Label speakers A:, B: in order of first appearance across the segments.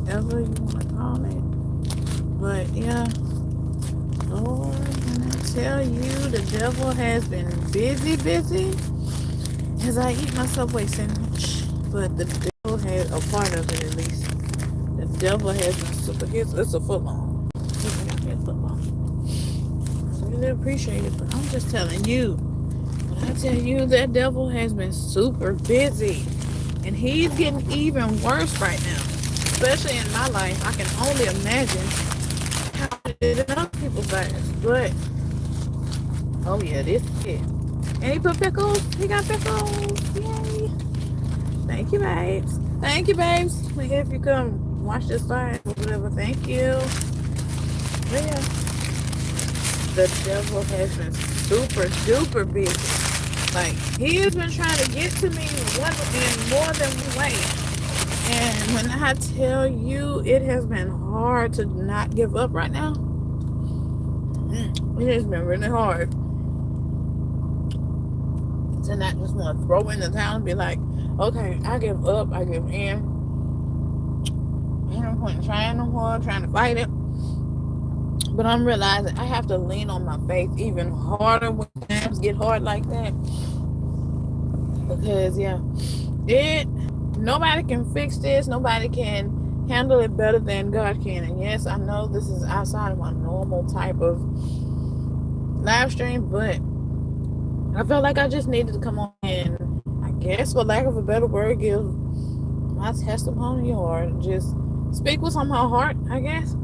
A: whatever you want to call it. But yeah, Lord, when I tell you the devil has been busy, busy as I eat my Subway sandwich. But the devil had a part of it at least. The devil has been super. It's a foot long. It's got me a foot long. I really appreciate it, but I'm just telling you. When I tell you that devil has been super busy, and he's getting even worse right now, especially in my life. I can only imagine how it is in other people's lives. But oh yeah, this is it. And he put pickles. He got pickles. Yay! Thank you, babes. Thank you, babes. If you come watch this live or whatever, thank you. But yeah, the devil has been super duper busy. Like he has been trying to get to me in more than one way. And when I tell you, it has been hard to not give up right now. It has been really hard to not just want to throw in the towel and be like, okay, I give up, I give in. Ain't no point in trying no more, trying to fight it. But I'm realizing I have to lean on my faith even harder when times get hard like that. Because yeah, nobody can fix this. Nobody can handle it better than God can. And yes, I know this is outside of my normal type of live stream, but I felt like I just needed to come on and, I guess, for lack of a better word, give my testimony or just speak what's on my heart, I guess.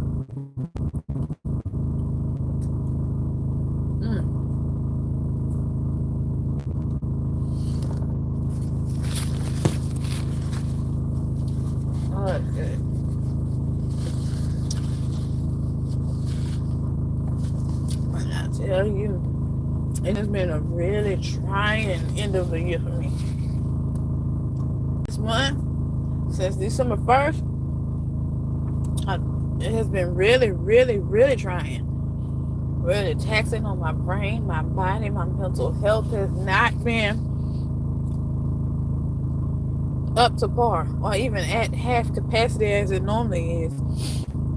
A: Oh, that's good. And I tell you, it has been a really trying end of the year for me. This month, since December 1st, it has been really, really, really trying. Really taxing on my brain, my body, my mental health has not been up to par or even at half capacity as it normally is.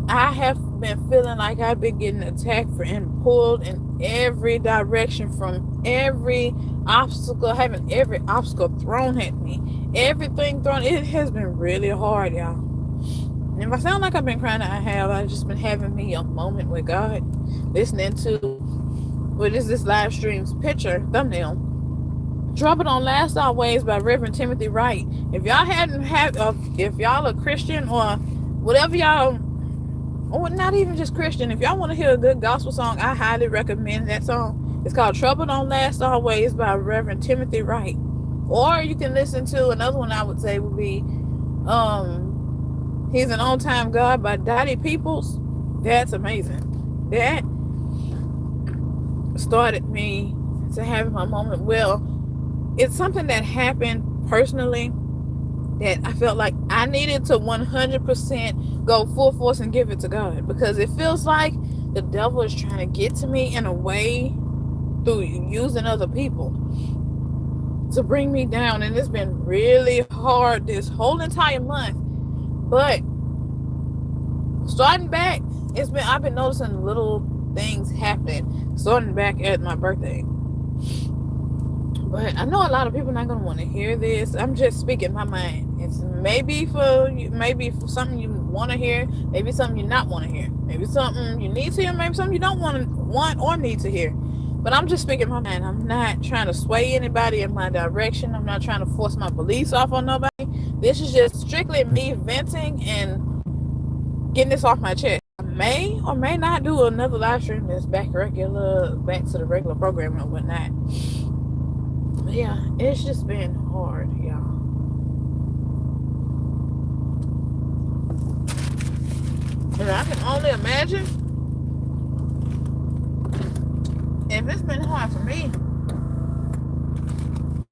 A: I have been feeling like I've been getting attacked and pulled in every direction from every obstacle, having every obstacle thrown at me. Everything thrown. It has been really hard, y'all. And if I sound like I've been crying, I have. I've just been having me a moment with God, listening to what is this live stream's picture, thumbnail. Drop It on Last Always by Reverend Timothy Wright. If y'all if y'all are Christian or whatever y'all, or not even just Christian, if y'all want to hear a good gospel song, I highly recommend that song. It's called Trouble Don't Last Always by Reverend Timothy Wright. Or you can listen to another one I would say would be He's an On-Time God by Dottie Peoples. That's amazing. That started me to have my moment. Well, it's something that happened personally that I felt like I needed to 100% go full force and give it to God, because it feels like the devil is trying to get to me in a way through using other people to bring me down. And it's been really hard this whole entire month. But starting back, I've been noticing little things happening starting back at my birthday. But I know a lot of people are not going to want to hear this. I'm just speaking my mind. It's maybe for something you want to hear, maybe something you not want to hear, maybe something you need to hear, maybe something you don't want or need to hear. But I'm just speaking my mind. I'm not trying to sway anybody in my direction. I'm not trying to force my beliefs off on nobody. This is just strictly me venting and getting this off my chest. I may or may not do another live stream that's back to the regular programming or whatnot. But yeah, it's just been hard, y'all. And I can only imagine if it's been hard for me,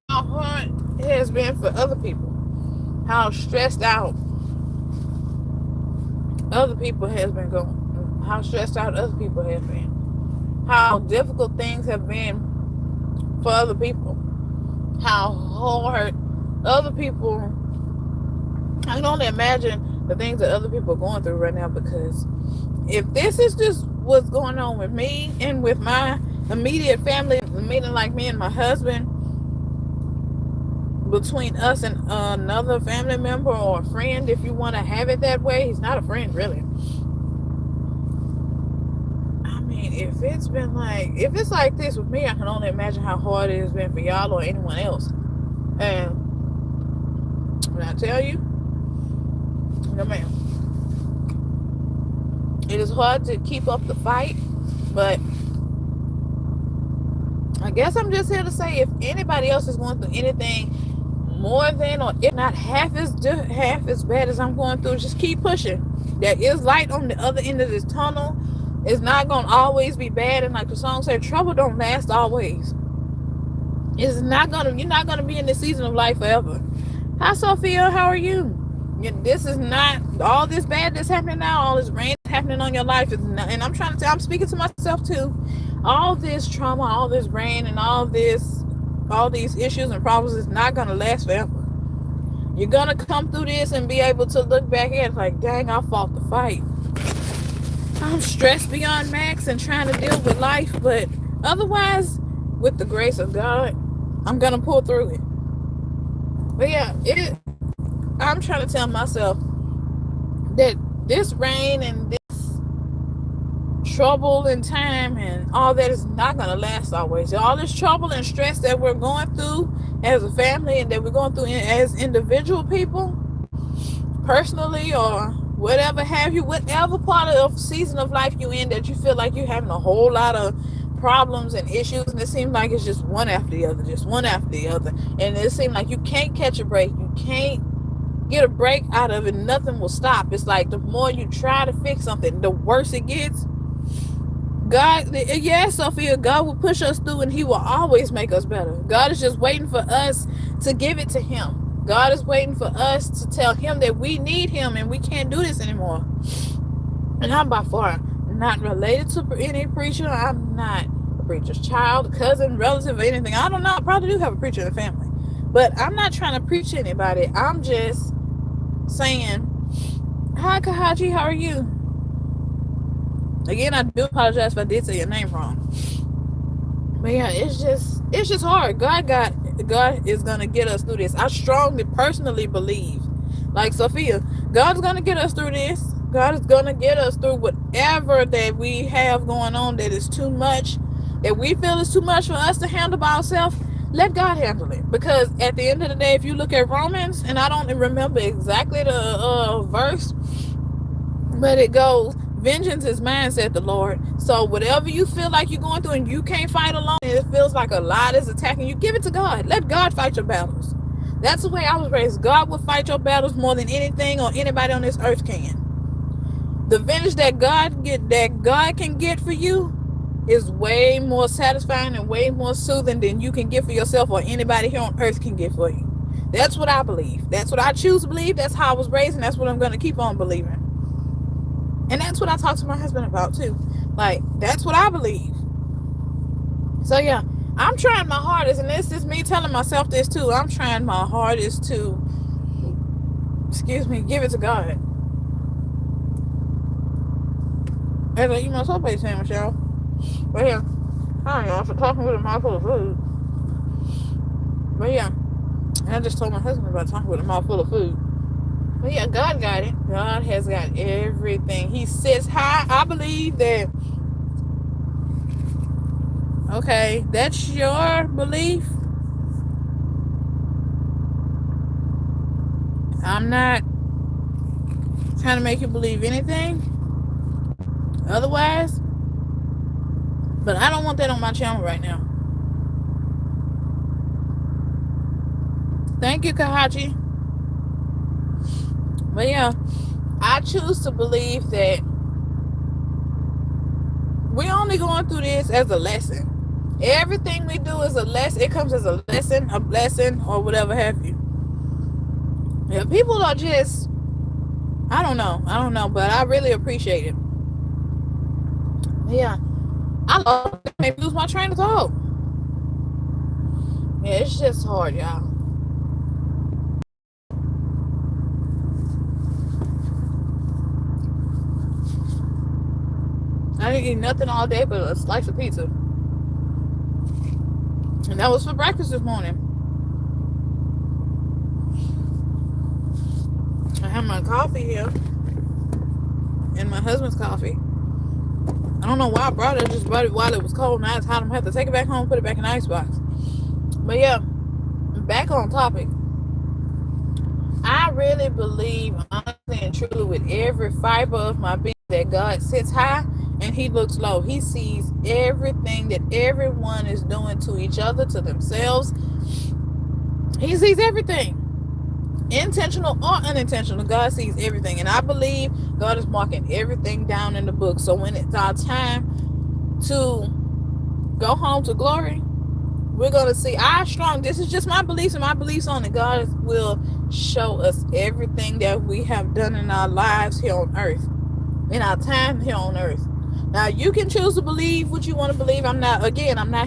A: how hard it has been for other people. How stressed out other people has been going. How stressed out other people have been. How difficult things have been for other people. How hard other people. I can only imagine the things that other people are going through right now, because if this is just what's going on with me and with my immediate family, meaning like me and my husband, between us and another family member or a friend, if you want to have it that way, he's not a friend really. I mean, if it's like this with me, I can only imagine how hard it has been for y'all or anyone else. And when I tell you, no ma'am, it is hard to keep up the fight, but I guess I'm just here to say, if anybody else is going through anything more than, or if not half as bad as I'm going through, just keep pushing. There is light on the other end of this tunnel. It's not going to always be bad, and like the song said, trouble don't last always. You're not gonna be in this season of life forever. Hi Sophia, how are you? This is not all this bad that's happening now, all this rain happening on your life is not, and I'm speaking to myself too. All this trauma, all this rain, and all these issues and problems is not gonna last forever. You're gonna come through this and be able to look back at it like, dang, I fought the fight. I'm stressed beyond max and trying to deal with life, but otherwise, with the grace of God, I'm gonna pull through it. But yeah, I'm trying to tell myself that this rain and this trouble and time and all that is not gonna last always. All this trouble and stress that we're going through as a family and that we're going through as individual people, personally or whatever have you, whatever part of season of life you in that you feel like you're having a whole lot of problems and issues, and it seems like it's just one after the other, and it seems like you can't catch a break, you can't get a break out of it, nothing will stop. It's like the more you try to fix something, the worse it gets. Sophia, God will push us through and he will always make us better. God is just waiting for us to give it to him. God is waiting for us to tell him that we need him and we can't do this anymore. And I'm by far not related to any preacher. I'm not a preacher's child, cousin, relative, or anything. I don't know. I probably do have a preacher in the family. But I'm not trying to preach to anybody. I'm just saying, hi, Kahaji, how are you? Again, I do apologize if I did say your name wrong. But yeah, it's just hard. God is going to get us through this. I strongly, personally believe, like Sophia, God's going to get us through this. God is going to get us through whatever that we have going on that is too much, that we feel is too much for us to handle by ourselves. Let God handle it. Because at the end of the day, if you look at Romans, and I don't remember exactly the verse, but it goes, vengeance is mine, said the Lord. So whatever you feel like you're going through and you can't fight alone, and it feels like a lot is attacking you, give it to God. Let God fight your battles. That's the way I was raised. God will fight your battles more than anything or anybody on this earth can. The vengeance that God can get for you is way more satisfying and way more soothing than you can get for yourself or anybody here on earth can get for you. That's what I believe. That's what I choose to believe. That's how I was raised, and that's what I'm going to keep on believing. And that's what I talk to my husband about too. Like, that's what I believe. So yeah, I'm trying my hardest, and this is me telling myself this too. I'm trying my hardest to, give it to God. As I eat my Subway sandwich, y'all. But yeah, hi y'all for talking with a mouthful of food. But yeah, I just told my husband about talking with a mouthful of food. But yeah, God got it. God has got everything. He sits high. I believe that. Okay, that's your belief. I'm not trying to make you believe anything otherwise, but I don't want that on my channel right now. Thank you, Kahachi. But yeah, I choose to believe that we're only going through this as a lesson. Everything we do is a lesson. It comes as a lesson, a blessing, or whatever have you. Yeah, people are just, I don't know, but I really appreciate it. Yeah, I love it. Maybe lose my train of thought. Yeah, it's just hard, y'all. I didn't eat nothing all day but a slice of pizza. And that was for breakfast this morning. I have my coffee here. And my husband's coffee. I don't know why I brought it. I just brought it while it was cold. Now it's hot. I'm going to have to take it back home, put it back in the icebox. But yeah, back on topic. I really believe, honestly and truly, with every fiber of my being, that God sits high and he looks low. He sees everything that everyone is doing to each other, to themselves. He sees everything. Intentional or unintentional, God sees everything. And I believe God is marking everything down in the book. So when it's our time to go home to glory, we're going to see our strong. This is just my beliefs and my beliefs on it. God will show us everything that we have done in our lives here on earth, in our time here on earth. Now, you can choose to believe what you want to believe. I'm not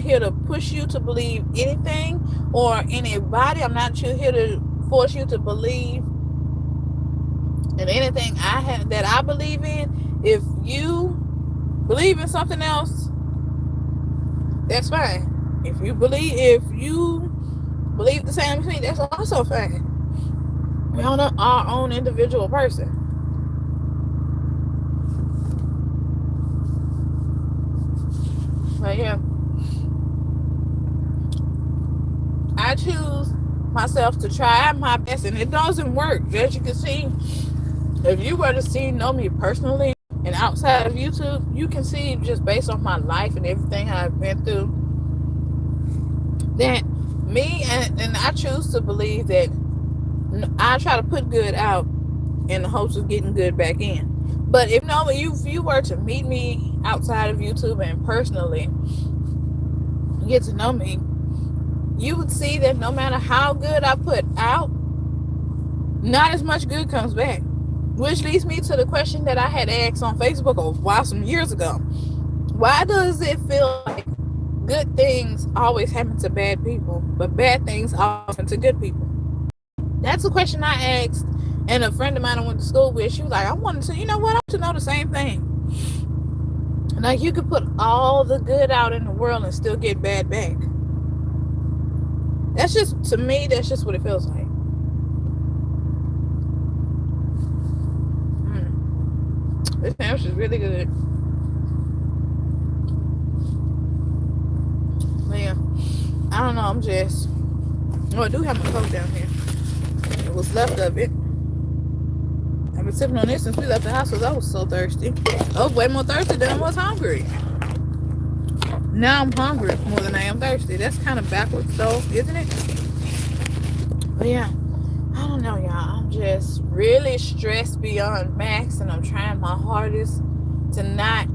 A: here to push you to believe anything or anybody. I'm not here to force you to believe in anything that I believe in. If you believe in something else, that's fine. If you believe the same as me, that's also fine. We're on our own individual person. But yeah, I choose myself to try my best, and it doesn't work. As you can see, if you were to know me personally and outside of YouTube, you can see just based on my life and everything I've been through, that me and I choose to believe that I try to put good out in the hopes of getting good back in. But if you were to meet me outside of YouTube and personally get to know me, you would see that no matter how good I put out, not as much good comes back. Which leads me to the question that I had asked on Facebook a while, some years ago. Why does it feel like good things always happen to bad people, but bad things always happen to good people? That's a question I asked, and a friend of mine I went to school with, she was like, I want to know the same thing. Like, you could put all the good out in the world and still get bad back. That's just what it feels like. This sandwich is really good. But yeah, I don't know, I do have my Coke down here. It was left of it. I've been sipping on this since we left the house because I was so thirsty. I was way more thirsty than I was hungry. Now I'm hungry more than I am thirsty. That's kind of backwards though, isn't it? But yeah, I don't know, y'all. I'm just really stressed beyond max, and I'm trying my hardest to not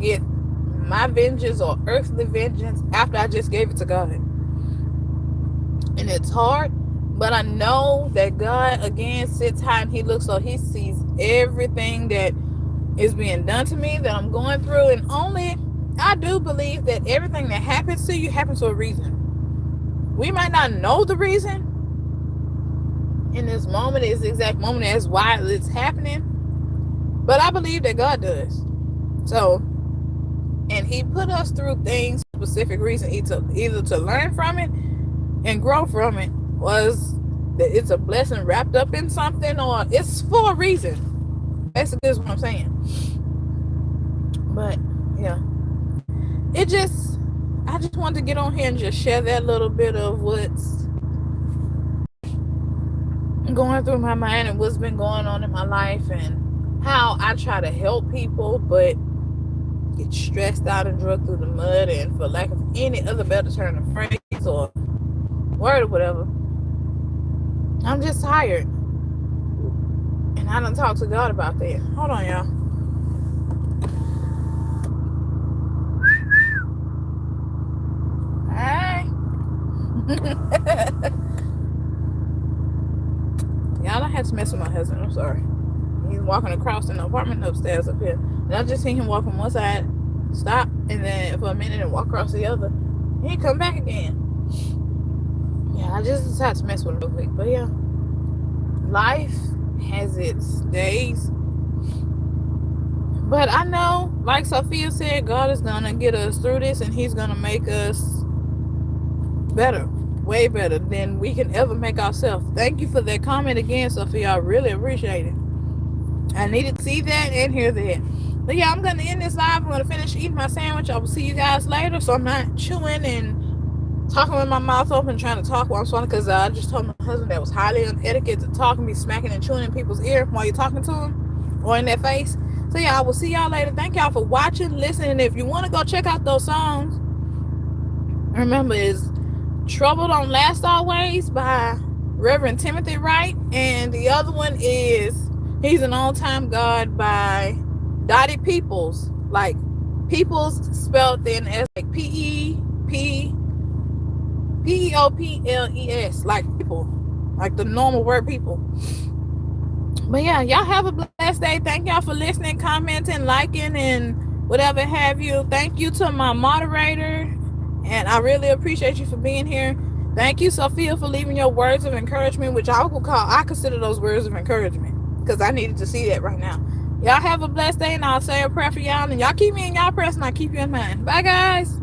A: get my vengeance or earthly vengeance after I just gave it to God. And it's hard, but I know that God, again, sits high and he looks low. He sees everything that is being done to me, that I'm going through. And I do believe that everything that happens to you happens for a reason. We might not know the reason in this moment, this exact moment, as why it's happening, but I believe that God does. So, and he put us through things for a specific reason, either to learn from it and grow from it, was that it's a blessing wrapped up in something, or it's for a reason. Basically is what I'm saying. But yeah, I just wanted to get on here and just share that little bit of what's going through my mind and what's been going on in my life, and how I try to help people but get stressed out and drugged through the mud, and for lack of any other better turn of phrase or word or whatever, I'm just tired. And I done talked to God about that. Hold on, y'all. Hey. Y'all, I had to mess with my husband. I'm sorry. He's walking across in the apartment upstairs up here. And I just seen him walk from one side, stop, and then for a minute and walk across the other. And he come back again. Yeah, I just decided to mess with him real quick. But yeah, life has its days, But I know, like Sophia said, God is gonna get us through this, and He's gonna make us better, way better than we can ever make ourselves. Thank you for that comment again, Sophia. I really appreciate it. I needed to see that and hear that. But yeah, I'm gonna end this live. I'm gonna finish eating my sandwich. I will see you guys later. So I'm not chewing and talking with my mouth open, trying to talk while I'm swallowing. Because I just told my husband that was highly unetiquette to talk and be smacking and chewing in people's ear while you're talking to them or in their face. So yeah, I will see y'all later. Thank y'all for watching, listening. If you want to go check out those songs, remember it's Trouble Don't Last Always by Reverend Timothy Wright, and the other one is He's an On-Time God by Dottie Peoples. Like Peoples spelled then as like Peoples, like people, like the normal word people. But yeah, y'all have a blessed day. Thank y'all for listening, commenting, liking, and whatever have you. Thank you to my moderator, and I really appreciate you for being here. Thank you, Sophia, for leaving your words of encouragement, which I consider those words of encouragement, because I needed to see that right now. Y'all have a blessed day, and I'll say a prayer for y'all, and y'all keep me in y'all prayers, and I'll keep you in mind. Bye, guys.